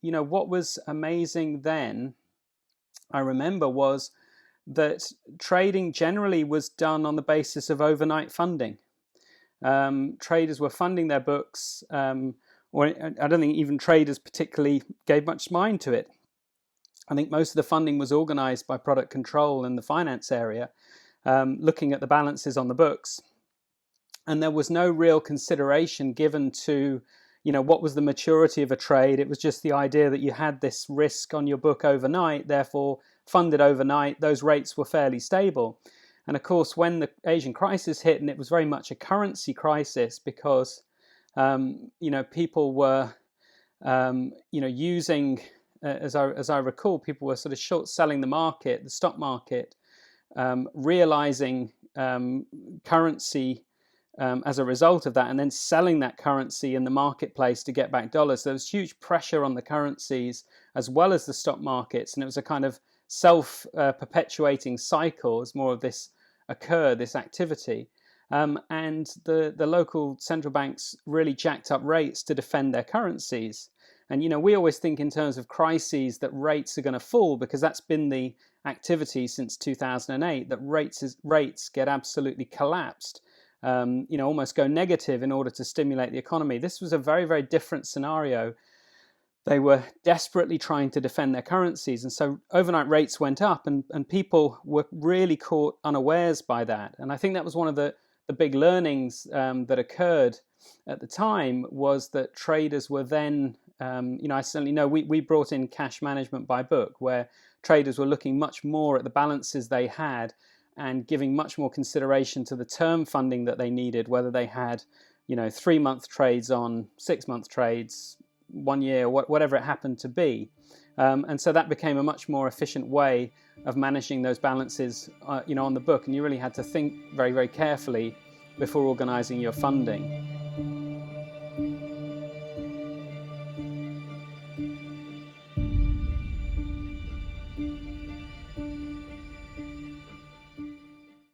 what was amazing then, I remember, was that trading generally was done on the basis of overnight funding. Traders were funding their books, or I don't think even traders particularly gave much mind to it. I think most of the funding was organized by product control in the finance area, looking at the balances on the books. And there was no real consideration given to, what was the maturity of a trade. It was just the idea that you had this risk on your book overnight, therefore funded overnight, those rates were fairly stable. And of course, when the Asian crisis hit, and it was very much a currency crisis because, people were, using, as I recall, people were sort of short selling the market, the stock market, realizing currency as a result of that, and then selling that currency in the marketplace to get back dollars. There was huge pressure on the currencies as well as the stock markets, and it was a kind of self-perpetuating cycle as more of this occurred, this activity. And the local central banks really jacked up rates to defend their currencies. And, we always think in terms of crises that rates are going to fall because that's been the activity since 2008, that rates get absolutely collapsed, almost go negative in order to stimulate the economy. This was a very, very different scenario. They were desperately trying to defend their currencies. And so overnight rates went up and people were really caught unawares by that. And I think that was one of the big learnings that occurred at the time, was that traders were then, I certainly know we brought in cash management by book, where traders were looking much more at the balances they had and giving much more consideration to the term funding that they needed, whether they had, 3-month trades on 6-month trades, 1 year, whatever it happened to be. And so that became a much more efficient way of managing those balances, on the book. And you really had to think very, very carefully before organizing your funding.